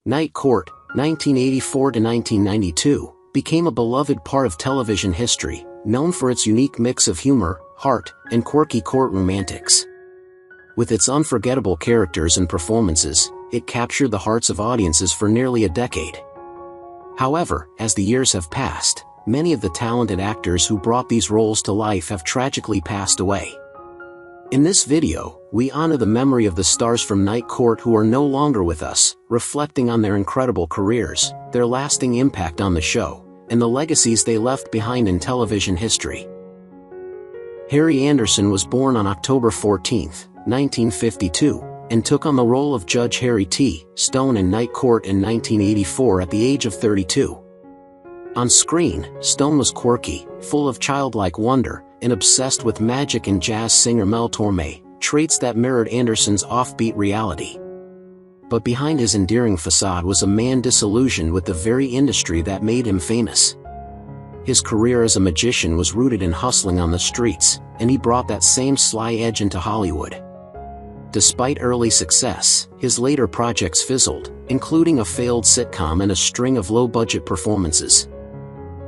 Night Court, 1984–1992, became a beloved part of television history, known for its unique mix of humor, heart, and quirky courtroom antics. With its unforgettable characters and performances, it captured the hearts of audiences for nearly a decade. However, as the years have passed, many of the talented actors who brought these roles to life have tragically passed away. In this video, we honor the memory of the stars from Night Court who are no longer with us, reflecting on their incredible careers, their lasting impact on the show, and the legacies they left behind in television history. Harry Anderson was born on October 14, 1952, and took on the role of Judge Harry T. Stone in Night Court in 1984 at the age of 32. On screen, Stone was quirky, full of childlike wonder, and obsessed with magic and jazz singer Mel Tormet, traits that mirrored Anderson's offbeat reality. But behind his endearing facade was a man disillusioned with the very industry that made him famous. His career as a magician was rooted in hustling on the streets, and he brought that same sly edge into Hollywood. Despite early success, his later projects fizzled, including a failed sitcom and a string of low-budget performances.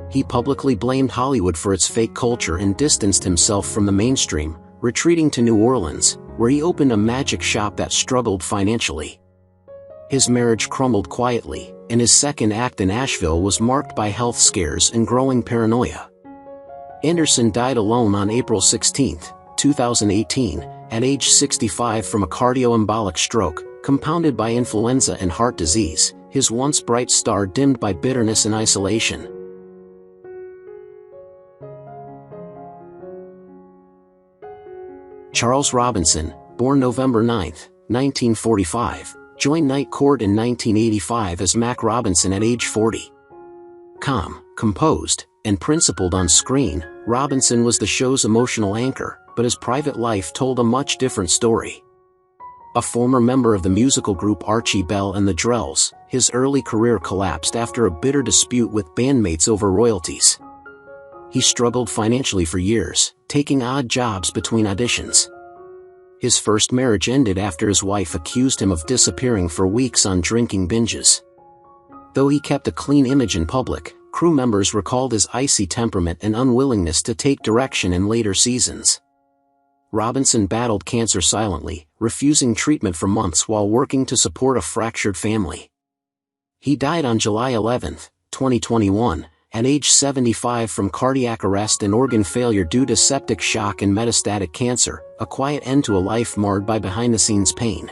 He publicly blamed Hollywood for its fake culture and distanced himself from the mainstream, retreating to New Orleans, where he opened a magic shop that struggled financially. His marriage crumbled quietly, and his second act in Asheville was marked by health scares and growing paranoia. Anderson died alone on April 16, 2018, at age 65 from a cardioembolic stroke, compounded by influenza and heart disease, his once bright star dimmed by bitterness and isolation. Charles Robinson, born November 9, 1945, joined Night Court in 1985 as Mac Robinson at age 40. Calm, composed, and principled on screen, Robinson was the show's emotional anchor, but his private life told a much different story. A former member of the musical group Archie Bell and the Drells, his early career collapsed after a bitter dispute with bandmates over royalties. He struggled financially for years, taking odd jobs between auditions. His first marriage ended after his wife accused him of disappearing for weeks on drinking binges. Though he kept a clean image in public, crew members recalled his icy temperament and unwillingness to take direction in later seasons. Robinson battled cancer silently, refusing treatment for months while working to support a fractured family. He died on July 11, 2021, at age 75 from cardiac arrest and organ failure due to septic shock and metastatic cancer, a quiet end to a life marred by behind-the-scenes pain.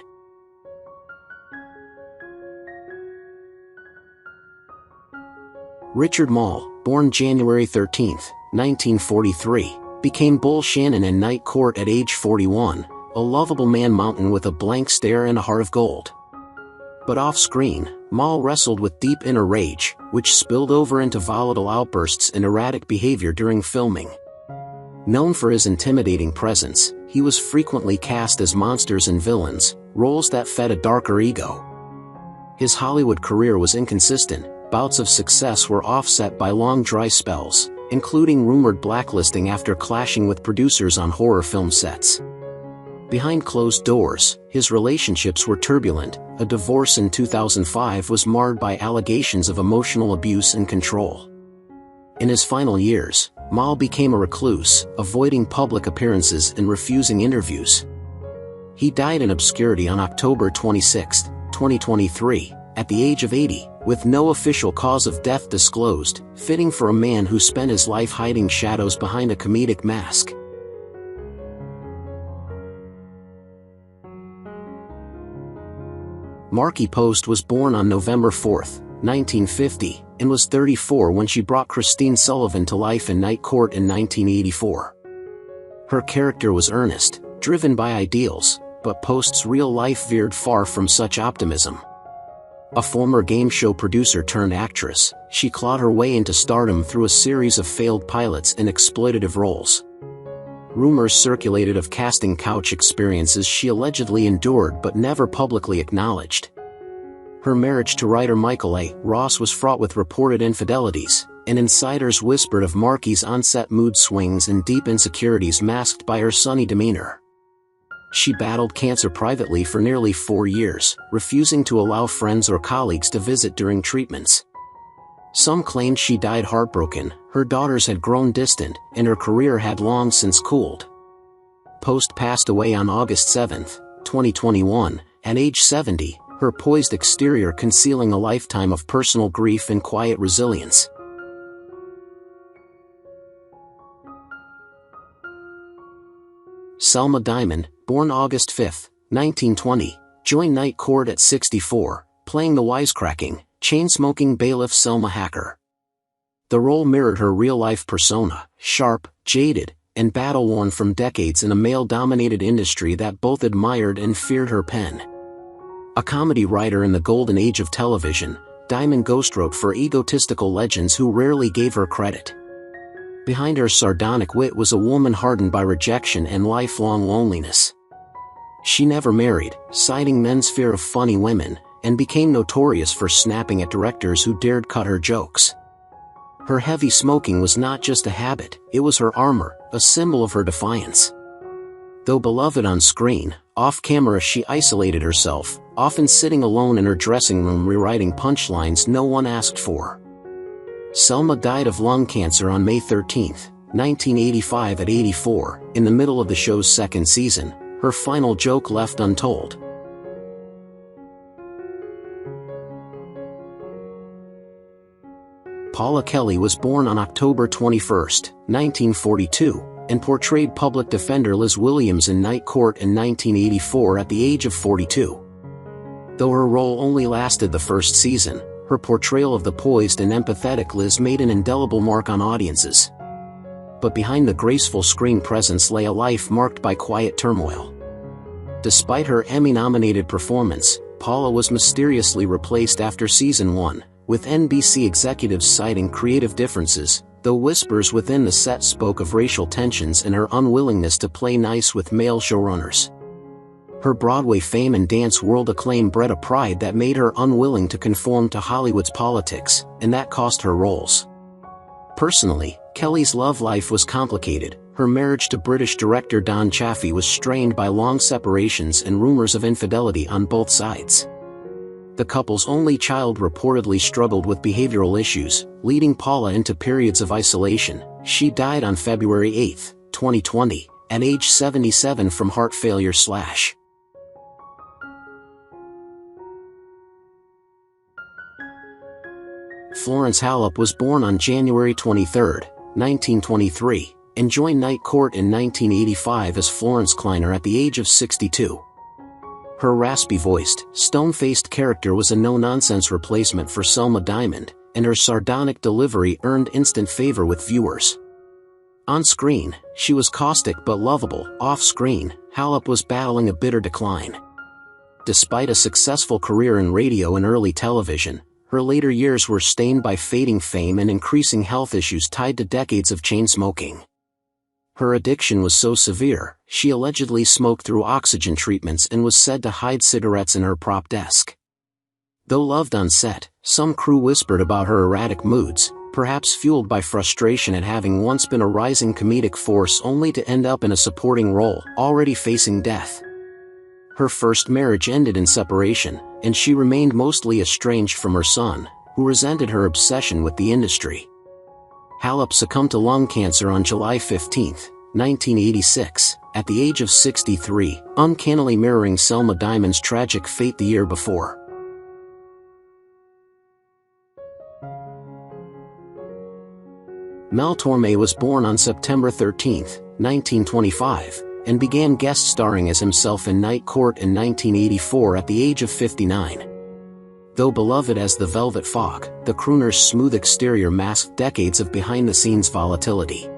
Richard Maul, born January 13, 1943, became Bull Shannon in Night Court at age 41, a lovable man-mountain with a blank stare and a heart of gold. But off-screen, Maul wrestled with deep inner rage, which spilled over into volatile outbursts and erratic behavior during filming. Known for his intimidating presence, he was frequently cast as monsters and villains, roles that fed a darker ego. His Hollywood career was inconsistent. Bouts of success were offset by long dry spells, including rumored blacklisting after clashing with producers on horror film sets. Behind closed doors, his relationships were turbulent. A divorce in 2005 was marred by allegations of emotional abuse and control. In his final years, Maul became a recluse, avoiding public appearances and refusing interviews. He died in obscurity on October 26, 2023, at the age of 80, with no official cause of death disclosed, fitting for a man who spent his life hiding shadows behind a comedic mask. Melinda Post was born on November 4, 1950, and was 34 when she brought Christine Sullivan to life in Night Court in 1984. Her character was earnest, driven by ideals, but Post's real life veered far from such optimism. A former game show producer turned actress, she clawed her way into stardom through a series of failed pilots and exploitative roles. Rumors circulated of casting couch experiences she allegedly endured but never publicly acknowledged. Her marriage to writer Michael A. Ross was fraught with reported infidelities, and insiders whispered of Marky's on-set mood swings and deep insecurities masked by her sunny demeanor. She battled cancer privately for nearly 4 years, refusing to allow friends or colleagues to visit during treatments. Some claimed she died heartbroken, her daughters had grown distant, and her career had long since cooled. Post passed away on August 7, 2021, at age 70, her poised exterior concealing a lifetime of personal grief and quiet resilience. Selma Diamond, born August 5, 1920, joined Night Court at 64, playing the wisecracking, chain-smoking bailiff Selma Hacker. The role mirrored her real-life persona, sharp, jaded, and battle-worn from decades in a male-dominated industry that both admired and feared her pen. A comedy writer in the golden age of television, Diamond ghostwrote for egotistical legends who rarely gave her credit. Behind her sardonic wit was a woman hardened by rejection and lifelong loneliness. She never married, citing men's fear of funny women, and became notorious for snapping at directors who dared cut her jokes. Her heavy smoking was not just a habit, it was her armor, a symbol of her defiance. Though beloved on screen, off-camera she isolated herself, often sitting alone in her dressing room rewriting punchlines no one asked for. Selma died of lung cancer on May 13, 1985 at 84, in the middle of the show's second season, her final joke left untold. Paula Kelly was born on October 21, 1942, and portrayed public defender Liz Williams in Night Court in 1984 at the age of 42. Though her role only lasted the first season, her portrayal of the poised and empathetic Liz made an indelible mark on audiences. But behind the graceful screen presence lay a life marked by quiet turmoil. Despite her Emmy-nominated performance, Paula was mysteriously replaced after season 1, with NBC executives citing creative differences, though whispers within the set spoke of racial tensions and her unwillingness to play nice with male showrunners. Her Broadway fame and dance world acclaim bred a pride that made her unwilling to conform to Hollywood's politics, and that cost her roles. Personally, Kelly's love life was complicated. Her marriage to British director Don Chaffee was strained by long separations and rumors of infidelity on both sides. The couple's only child reportedly struggled with behavioral issues, leading Paula into periods of isolation. She died on February 8, 2020, at age 77 from heart failure. Florence Howop was born on January 23, 1923, and joined Night Court in 1985 as Florence Kleiner at the age of 62. Her raspy-voiced, stone-faced character was a no-nonsense replacement for Selma Diamond, and her sardonic delivery earned instant favor with viewers. On screen, she was caustic but lovable. Off-screen, Howop was battling a bitter decline. Despite a successful career in radio and early television, her later years were stained by fading fame and increasing health issues tied to decades of chain smoking. Her addiction was so severe, she allegedly smoked through oxygen treatments and was said to hide cigarettes in her prop desk. Though loved on set, some crew whispered about her erratic moods, perhaps fueled by frustration at having once been a rising comedic force only to end up in a supporting role, already facing death. Her first marriage ended in separation, and she remained mostly estranged from her son, who resented her obsession with the industry. Howop succumbed to lung cancer on July 15, 1986, at the age of 63, uncannily mirroring Selma Diamond's tragic fate the year before. Mel Tormet was born on September 13, 1925, and began guest starring as himself in Night Court in 1984 at the age of 59. Though beloved as the Velvet Fog, the crooner's smooth exterior masked decades of behind-the-scenes volatility.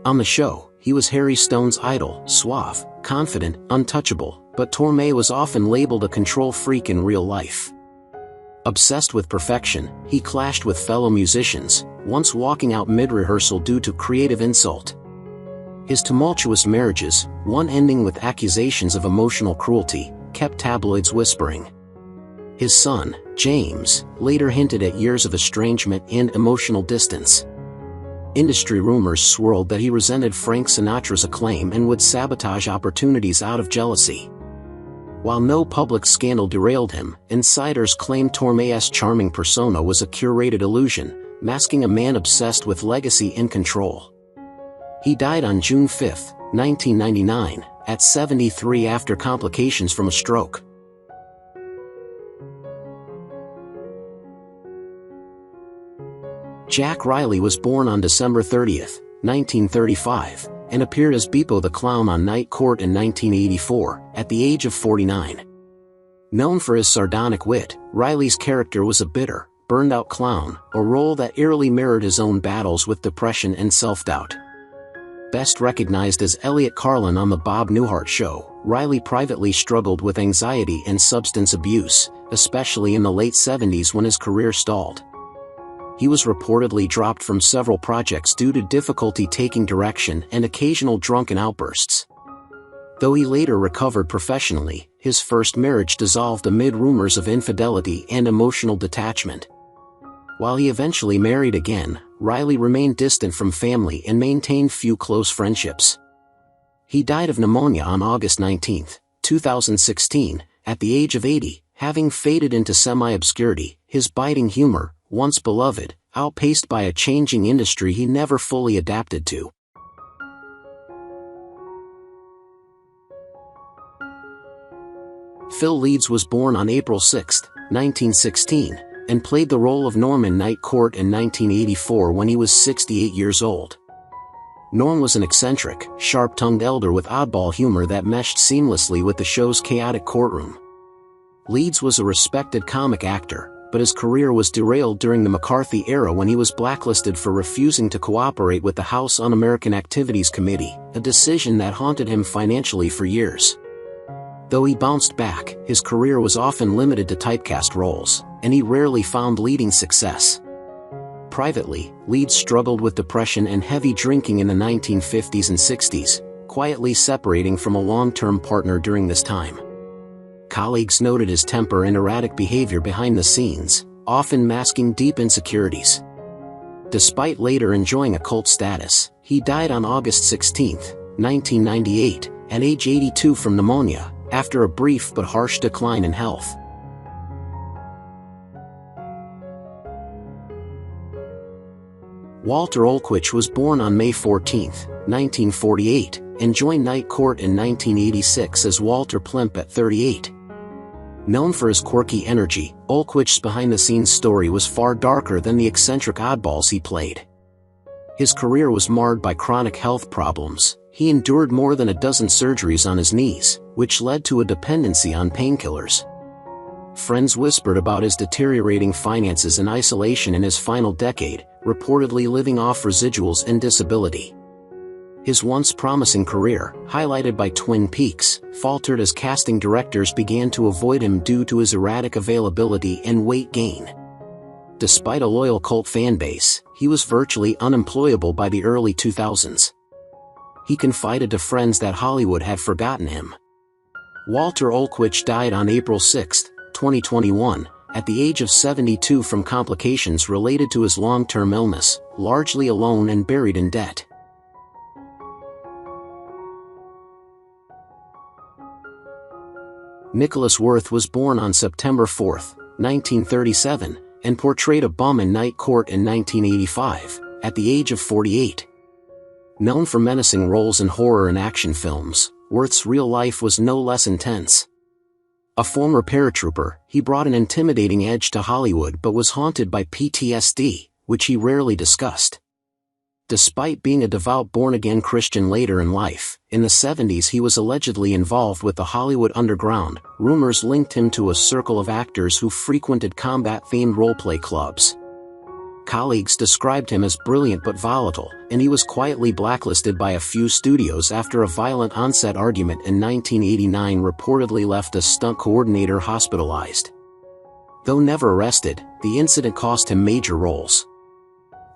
On the show, he was Harry Stone's idol, suave, confident, untouchable, but Tormet was often labeled a control freak in real life. Obsessed with perfection, he clashed with fellow musicians, once walking out mid-rehearsal due to creative insult. His tumultuous marriages, one ending with accusations of emotional cruelty, kept tabloids whispering. His son, James, later hinted at years of estrangement and emotional distance. Industry rumors swirled that he resented Frank Sinatra's acclaim and would sabotage opportunities out of jealousy. While no public scandal derailed him, insiders claimed Tormet's charming persona was a curated illusion, masking a man obsessed with legacy and control. He died on June 5, 1999, at 73 after complications from a stroke. Jack Riley was born on December 30, 1935, and appeared as Beepo the Clown on Night Court in 1984, at the age of 49. Known for his sardonic wit, Riley's character was a bitter, burned-out clown, a role that eerily mirrored his own battles with depression and self-doubt. Best recognized as Elliot Carlin on The Bob Newhart Show, Riley privately struggled with anxiety and substance abuse, especially in the late 70s when his career stalled. He was reportedly dropped from several projects due to difficulty taking direction and occasional drunken outbursts. Though he later recovered professionally, his first marriage dissolved amid rumors of infidelity and emotional detachment. While he eventually married again, Riley remained distant from family and maintained few close friendships. He died of pneumonia on August 19, 2016, at the age of 80, having faded into semi-obscurity. His biting humor, once beloved, outpaced by a changing industry he never fully adapted to. Phil Leeds was born on April 6, 1916, and played the role of Norm in Night Court in 1984 when he was 68 years old. Norm was an eccentric, sharp-tongued elder with oddball humor that meshed seamlessly with the show's chaotic courtroom. Leeds was a respected comic actor, but his career was derailed during the McCarthy era when he was blacklisted for refusing to cooperate with the House Un-American Activities Committee, a decision that haunted him financially for years. Though he bounced back, his career was often limited to typecast roles, and he rarely found leading success. Privately, Leeds struggled with depression and heavy drinking in the 1950s and 60s, quietly separating from a long-term partner during this time. Colleagues noted his temper and erratic behavior behind the scenes, often masking deep insecurities. Despite later enjoying a cult status, he died on August 16, 1998, at age 82 from pneumonia, after a brief but harsh decline in health. Walter Olwitch was born on May 14, 1948, and joined Night Court in 1986 as Walter Plimp at 38. Known for his quirky energy, Olwich's behind-the-scenes story was far darker than the eccentric oddballs he played. His career was marred by chronic health problems. He endured more than a dozen surgeries on his knees, which led to a dependency on painkillers. Friends whispered about his deteriorating finances and isolation in his final decade, reportedly living off residuals and disability. His once promising career, highlighted by Twin Peaks, faltered as casting directors began to avoid him due to his erratic availability and weight gain. Despite a loyal cult fan base, he was virtually unemployable by the early 2000s. He confided to friends that Hollywood had forgotten him. Walter Olwitch died on April 6, 2021, at the age of 72 from complications related to his long-term illness, largely alone and buried in debt. Nicholas Worth was born on September 4, 1937, and portrayed a bum in Night Court in 1985, at the age of 48. Known for menacing roles in horror and action films, Worth's real life was no less intense. A former paratrooper, he brought an intimidating edge to Hollywood but was haunted by PTSD, which he rarely discussed. Despite being a devout born-again Christian later in life, in the 70s he was allegedly involved with the Hollywood underground. Rumors linked him to a circle of actors who frequented combat-themed roleplay clubs. Colleagues described him as brilliant but volatile, and he was quietly blacklisted by a few studios after a violent on-set argument in 1989 reportedly left a stunt coordinator hospitalized. Though never arrested, the incident cost him major roles.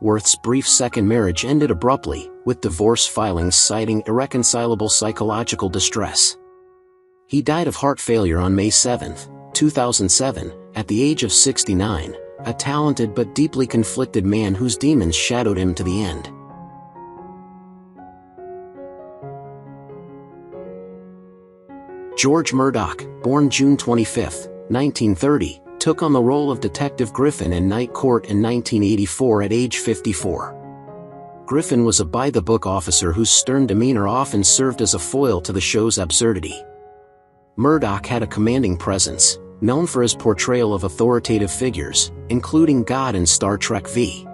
Worth's brief second marriage ended abruptly, with divorce filings citing irreconcilable psychological distress. He died of heart failure on May 7, 2007, at the age of 69, a talented but deeply conflicted man whose demons shadowed him to the end. George Murdoch, born June 25, 1930, took on the role of Detective Griffin in Night Court in 1984 at age 54. Griffin was a by-the-book officer whose stern demeanor often served as a foil to the show's absurdity. Murdoch had a commanding presence, known for his portrayal of authoritative figures, including God in Star Trek V.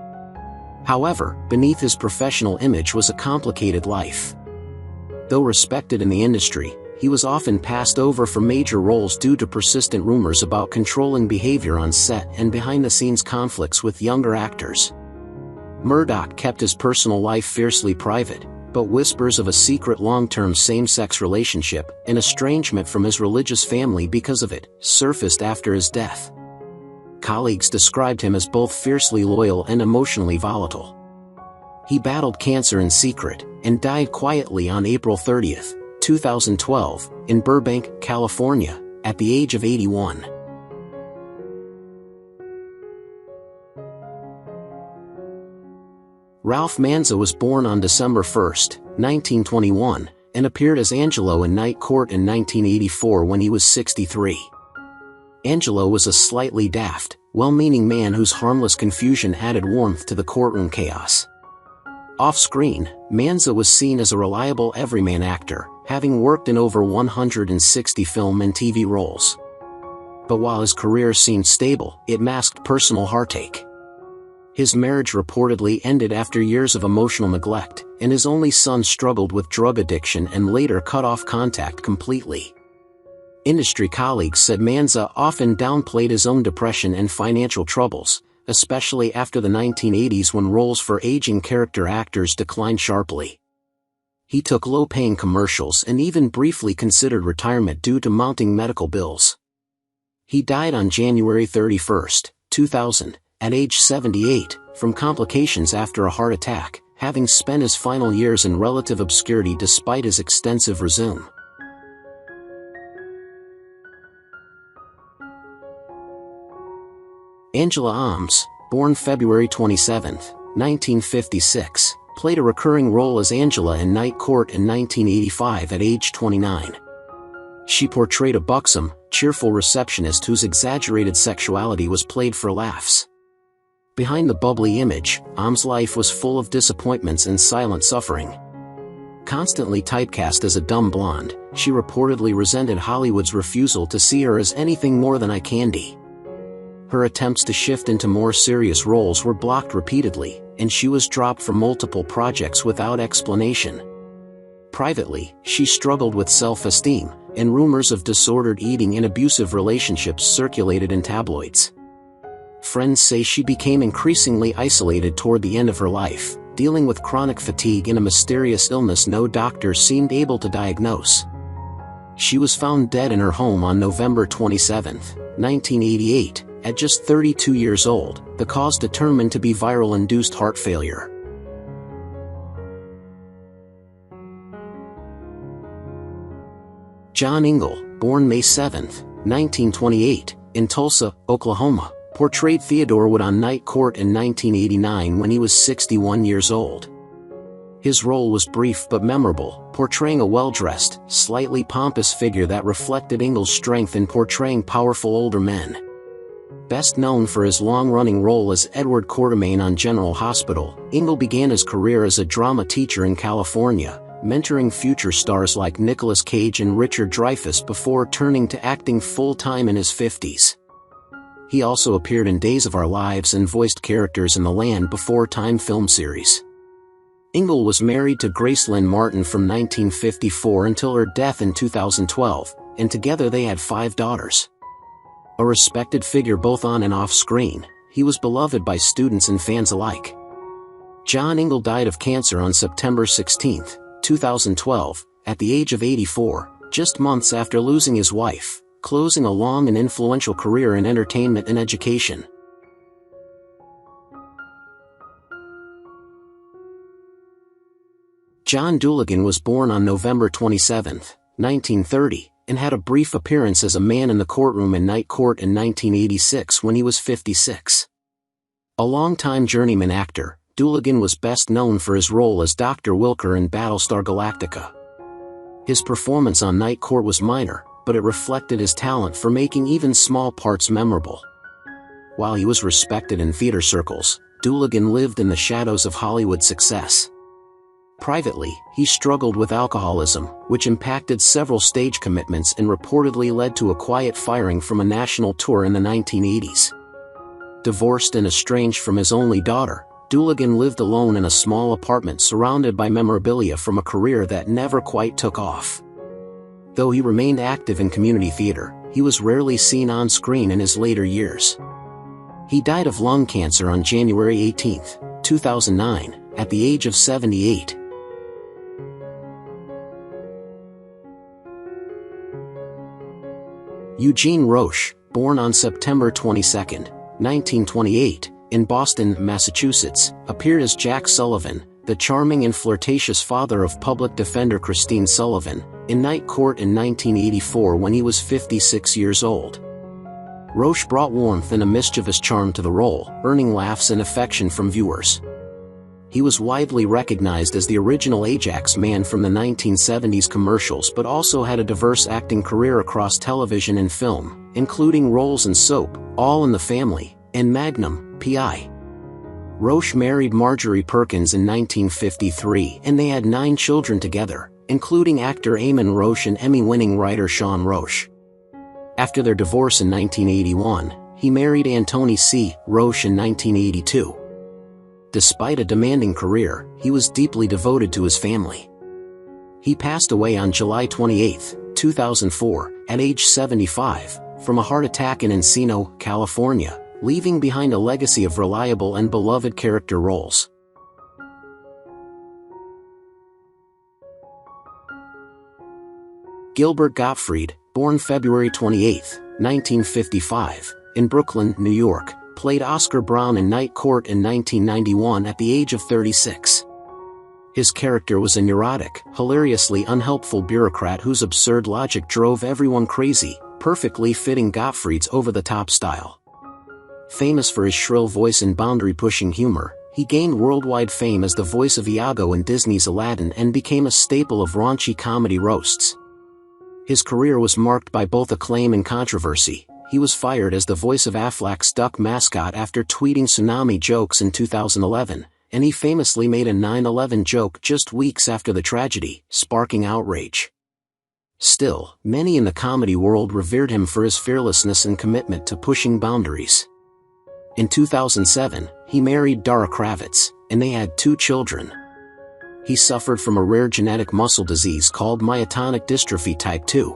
However, beneath his professional image was a complicated life. Though respected in the industry, he was often passed over for major roles due to persistent rumors about controlling behavior on set and behind-the-scenes conflicts with younger actors. Murdoch kept his personal life fiercely private, but whispers of a secret long-term same-sex relationship and estrangement from his religious family because of it surfaced after his death. Colleagues described him as both fiercely loyal and emotionally volatile. He battled cancer in secret and died quietly on April 30, 2012, in Burbank, California, at the age of 81. Ralph Manza was born on December 1, 1921, and appeared as Angelo in Night Court in 1984 when he was 63. Angelo was a slightly daft, well-meaning man whose harmless confusion added warmth to the courtroom chaos. Off-screen, Manza was seen as a reliable everyman actor, having worked in over 160 film and TV roles. But while his career seemed stable, it masked personal heartache. His marriage reportedly ended after years of emotional neglect, and his only son struggled with drug addiction and later cut off contact completely. Industry colleagues said Manza often downplayed his own depression and financial troubles, especially after the 1980s when roles for aging character actors declined sharply. He took low-paying commercials and even briefly considered retirement due to mounting medical bills. He died on January 31, 2000, at age 78, from complications after a heart attack, having spent his final years in relative obscurity despite his extensive resume. Angela Ames, born February 27, 1956, played a recurring role as Angela in Night Court in 1985 at age 29. She portrayed a buxom, cheerful receptionist whose exaggerated sexuality was played for laughs. Behind the bubbly image, Ames' life was full of disappointments and silent suffering. Constantly typecast as a dumb blonde, she reportedly resented Hollywood's refusal to see her as anything more than eye candy. Her attempts to shift into more serious roles were blocked repeatedly, and she was dropped from multiple projects without explanation. Privately, she struggled with self-esteem, and rumors of disordered eating and abusive relationships circulated in tabloids. Friends say she became increasingly isolated toward the end of her life, dealing with chronic fatigue and a mysterious illness no doctor seemed able to diagnose. She was found dead in her home on November 27, 1988, at just 32 years old, the cause determined to be viral-induced heart failure. John Engel, born May 7, 1928, in Tulsa, Oklahoma, portrayed Theodore Wood on Night Court in 1989 when he was 61 years old. His role was brief but memorable, portraying a well-dressed, slightly pompous figure that reflected Engel's strength in portraying powerful older men. Best known for his long-running role as Edward Quartermain on General Hospital, Engel began his career as a drama teacher in California, mentoring future stars like Nicolas Cage and Richard Dreyfuss before turning to acting full-time in his 50s. He also appeared in Days of Our Lives and voiced characters in the Land Before Time film series. Engel was married to Grace Lynn Martin from 1954 until her death in 2012, and together they had 5 daughters. A respected figure both on and off screen, he was beloved by students and fans alike. John Engel died of cancer on September 16, 2012, at the age of 84, just months after losing his wife, closing a long and influential career in entertainment and education. John Dooligan was born on November 27, 1930, and had a brief appearance as a man in the courtroom in Night Court in 1986 when he was 56. A longtime journeyman actor, Dooligan was best known for his role as Dr. Wilker in Battlestar Galactica. His performance on Night Court was minor, but it reflected his talent for making even small parts memorable. While he was respected in theater circles, Dooligan lived in the shadows of Hollywood success. Privately, he struggled with alcoholism, which impacted several stage commitments and reportedly led to a quiet firing from a national tour in the 1980s. Divorced and estranged from his only daughter, Dooligan lived alone in a small apartment surrounded by memorabilia from a career that never quite took off. Though he remained active in community theater, he was rarely seen on screen in his later years. He died of lung cancer on January 18, 2009, at the age of 78. Eugene Ro, born on September 22, 1928, in Boston, Massachusetts, appeared as Jack Sullivan, the charming and flirtatious father of public defender Christine Sullivan, in Night Court in 1984 when he was 56 years old. Ro brought warmth and a mischievous charm to the role, earning laughs and affection from viewers. He was widely recognized as the original Ajax man from the 1970s commercials, but also had a diverse acting career across television and film, including roles in Soap, All in the Family, and Magnum, P.I. Ro married Marjorie Perkins in 1953 and they had 9 children together, including actor Eamon Ro and Emmy-winning writer Sean Ro. After their divorce in 1981, he married Antoni C. Ro in 1982. Despite a demanding career, he was deeply devoted to his family. He passed away on July 28, 2004, at age 75, from a heart attack in Encino, California, leaving behind a legacy of reliable and beloved character roles. Gilbert Gottfried, born February 28, 1955, in Brooklyn, New York, played Oscar Brown in Night Court in 1991 at the age of 36. His character was a neurotic, hilariously unhelpful bureaucrat whose absurd logic drove everyone crazy, perfectly fitting Gottfried's over-the-top style. Famous for his shrill voice and boundary-pushing humor, he gained worldwide fame as the voice of Iago in Disney's Aladdin and became a staple of raunchy comedy roasts. His career was marked by both acclaim and controversy. He was fired as the voice of Aflac's duck mascot after tweeting tsunami jokes in 2011, and he famously made a 9/11 joke just weeks after the tragedy, sparking outrage. Still, many in the comedy world revered him for his fearlessness and commitment to pushing boundaries. In 2007, he married Dara Kravitz, and they had 2 children. He suffered from a rare genetic muscle disease called myotonic dystrophy type 2.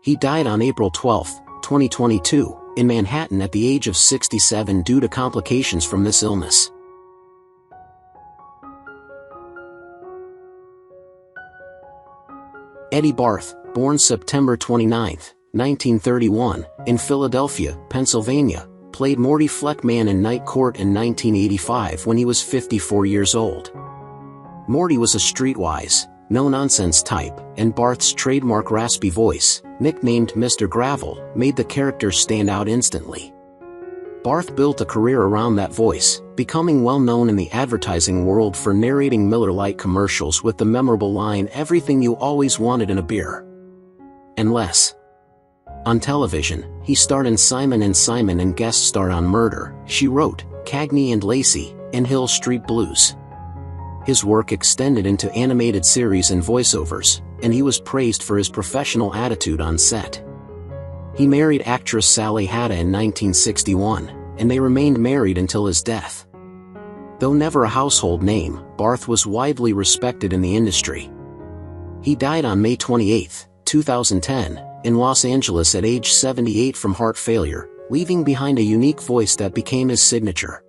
He died on April 12, 2022, in Manhattan at the age of 67 due to complications from this illness. Eddie Barth, born September 29, 1931, in Philadelphia, Pennsylvania, played Morty Fleckman in Night Court in 1985 when he was 54 years old. Morty was a streetwise, no-nonsense type, and Barth's trademark raspy voice, nicknamed Mr. Gravel, made the character stand out instantly. Barth built a career around that voice, becoming well known in the advertising world for narrating Miller Lite commercials with the memorable line, "Everything you always wanted in a beer." And less. On television, he starred in Simon & Simon and guest starred on Murder, She Wrote, Cagney and Lacey, and Hill Street Blues. His work extended into animated series and voiceovers, and he was praised for his professional attitude on set. He married actress Sally Hatta in 1961, and they remained married until his death. Though never a household name, Barth was widely respected in the industry. He died on May 28, 2010, in Los Angeles at age 78 from heart failure, leaving behind a unique voice that became his signature.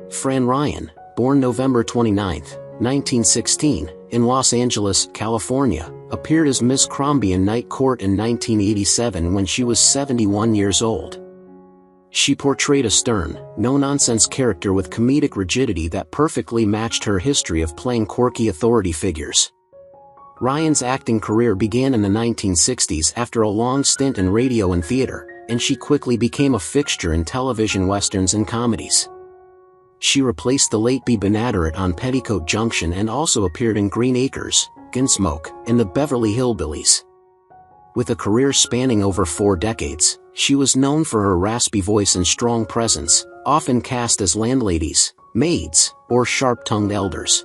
Fran Ryan, born November 29, 1916, in Los Angeles, California, appeared as Miss Crombie in Night Court in 1987 when she was 71 years old. She portrayed a stern, no-nonsense character with comedic rigidity that perfectly matched her history of playing quirky authority figures. Ryan's acting career began in the 1960s after a long stint in radio and theater, and she quickly became a fixture in television westerns and comedies. She replaced the late Bea Benaderet on Petticoat Junction and also appeared in Green Acres, Gunsmoke, and the Beverly Hillbillies. With a career spanning over 4 decades, she was known for her raspy voice and strong presence, often cast as landladies, maids, or sharp-tongued elders.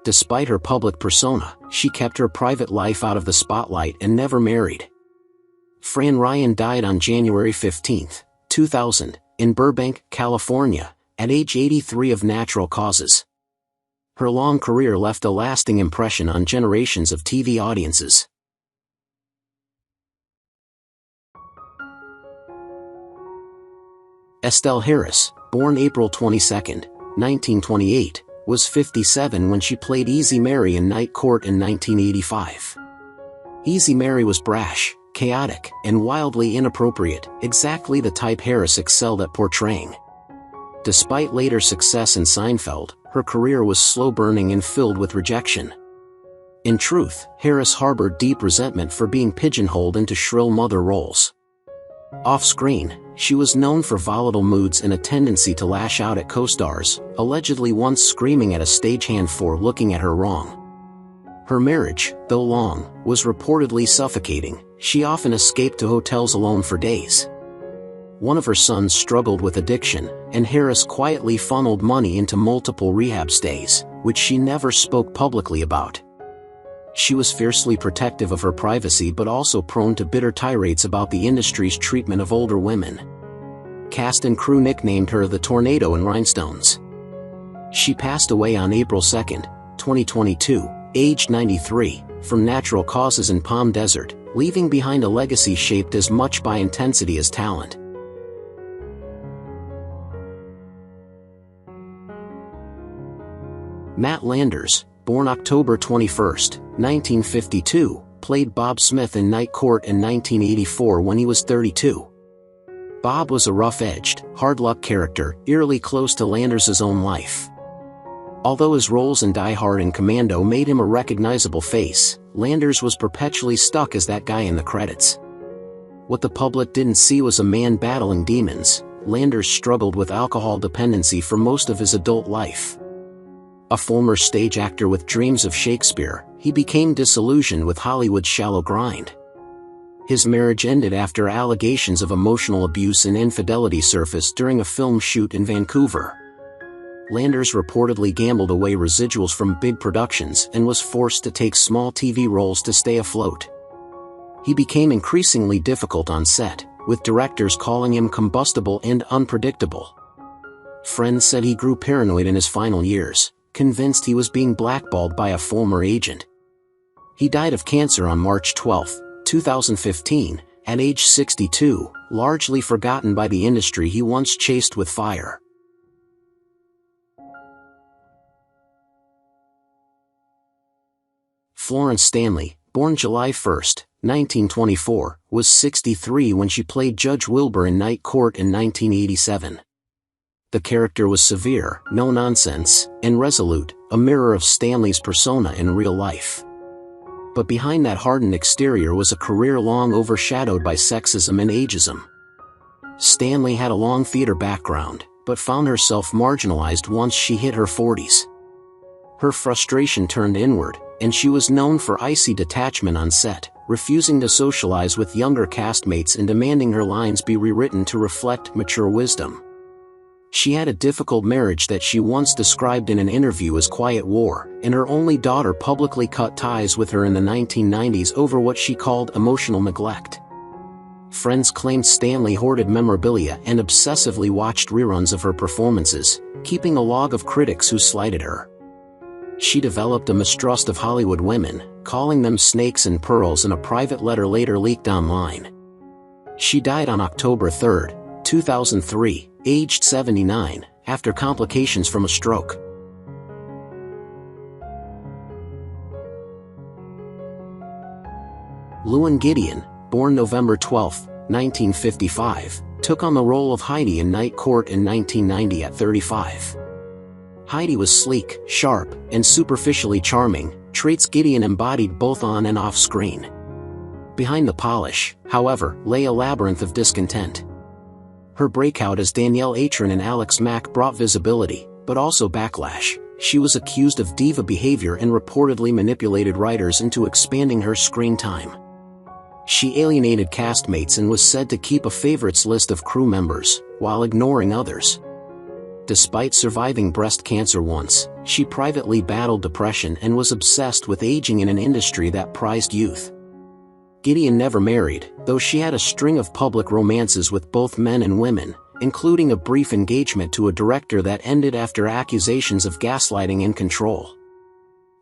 Despite her public persona, she kept her private life out of the spotlight and never married. Fran Ryan died on January 15, 2000, in Burbank, California, at age 83 of natural causes. Her long career left a lasting impression on generations of TV audiences. Estelle Harris, born April 22, 1928, was 57 when she played Easy Mary in Night Court in 1985. Easy Mary was brash, chaotic, and wildly inappropriate, exactly the type Harris excelled at portraying. Despite later success in Seinfeld, her career was slow-burning and filled with rejection. In truth, Harris harbored deep resentment for being pigeonholed into shrill mother roles. Off-screen, she was known for volatile moods and a tendency to lash out at co-stars, allegedly once screaming at a stagehand for looking at her wrong. Her marriage, though long, was reportedly suffocating. She often escaped to hotels alone for days. One of her sons struggled with addiction, and Harris quietly funneled money into multiple rehab stays, which she never spoke publicly about. She was fiercely protective of her privacy but also prone to bitter tirades about the industry's treatment of older women. Cast and crew nicknamed her the Tornado in Rhinestones. She passed away on April 2, 2022, aged 93, from natural causes in Palm Desert, leaving behind a legacy shaped as much by intensity as talent. Matt Landers, born October 21, 1952, played Bob Smith in Night Court in 1984 when he was 32. Bob was a rough-edged, hard-luck character, eerily close to Landers' own life. Although his roles in Die Hard and Commando made him a recognizable face, Landers was perpetually stuck as that guy in the credits. What the public didn't see was a man battling demons. Landers struggled with alcohol dependency for most of his adult life. A former stage actor with dreams of Shakespeare, he became disillusioned with Hollywood's shallow grind. His marriage ended after allegations of emotional abuse and infidelity surfaced during a film shoot in Vancouver. Landers reportedly gambled away residuals from big productions and was forced to take small TV roles to stay afloat. He became increasingly difficult on set, with directors calling him combustible and unpredictable. Friends said he grew paranoid in his final years, convinced he was being blackballed by a former agent. He died of cancer on March 12, 2015, at age 62, largely forgotten by the industry he once chased with fire. Florence Stanley, born July 1, 1924, was 63 when she played Judge Wilbur in Night Court in 1987. The character was severe, no-nonsense, and resolute, a mirror of Stanley's persona in real life. But behind that hardened exterior was a career long overshadowed by sexism and ageism. Stanley had a long theater background, but found herself marginalized once she hit her 40s. Her frustration turned inward, and she was known for icy detachment on set, refusing to socialize with younger castmates and demanding her lines be rewritten to reflect mature wisdom. She had a difficult marriage that she once described in an interview as quiet war, and her only daughter publicly cut ties with her in the 1990s over what she called emotional neglect. Friends claimed Stanley hoarded memorabilia and obsessively watched reruns of her performances, keeping a log of critics who slighted her. She developed a mistrust of Hollywood women, calling them snakes and pearls in a private letter later leaked online. She died on October 3, 2003, aged 79, after complications from a stroke. Lewin Gideon, born November 12, 1955, took on the role of Heidi in Night Court in 1990 at 35. Heidi was sleek, sharp, and superficially charming, traits Gideon embodied both on and off screen. Behind the polish, however, lay a labyrinth of discontent. Her breakout as Danielle Atron in Alex Mack brought visibility, but also backlash. She was accused of diva behavior and reportedly manipulated writers into expanding her screen time. She alienated castmates and was said to keep a favorites list of crew members, while ignoring others. Despite surviving breast cancer once, she privately battled depression and was obsessed with aging in an industry that prized youth. Gideon never married, though she had a string of public romances with both men and women, including a brief engagement to a director that ended after accusations of gaslighting and control.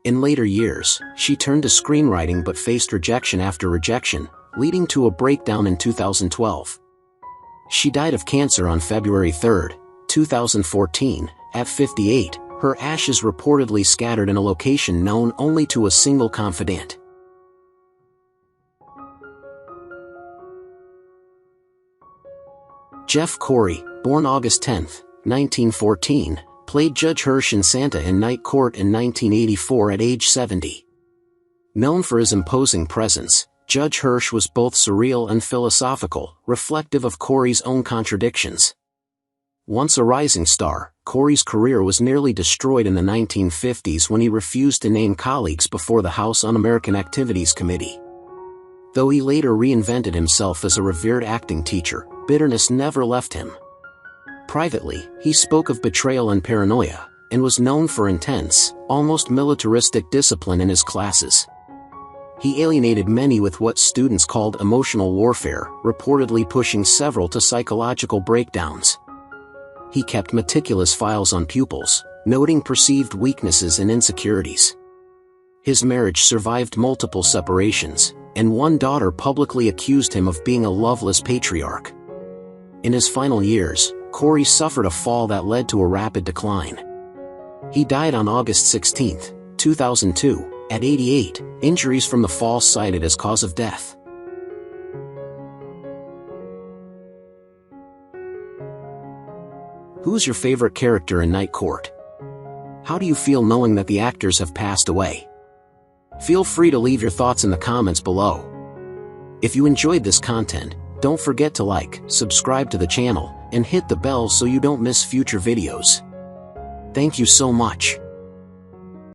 In later years, she turned to screenwriting but faced rejection after rejection, leading to a breakdown in 2012. She died of cancer on February 3, 2014, at 58, her ashes reportedly scattered in a location known only to a single confidant. Jeff Corey, born August 10, 1914, played Judge Hirsch in Santa in Night Court in 1984 at age 70. Known for his imposing presence, Judge Hirsch was both surreal and philosophical, reflective of Corey's own contradictions. Once a rising star, Corey's career was nearly destroyed in the 1950s when he refused to name colleagues before the House Un-American Activities Committee. Though he later reinvented himself as a revered acting teacher, bitterness never left him. Privately, he spoke of betrayal and paranoia, and was known for intense, almost militaristic discipline in his classes. He alienated many with what students called emotional warfare, reportedly pushing several to psychological breakdowns. He kept meticulous files on pupils, noting perceived weaknesses and insecurities. His marriage survived multiple separations, and one daughter publicly accused him of being a loveless patriarch. In his final years, Corey suffered a fall that led to a rapid decline. He died on August 16, 2002, at 88, injuries from the fall cited as cause of death. Who's your favorite character in Night Court? How do you feel knowing that the actors have passed away? Feel free to leave your thoughts in the comments below. If you enjoyed this content, don't forget to like, subscribe to the channel, and hit the bell so you don't miss future videos. Thank you so much.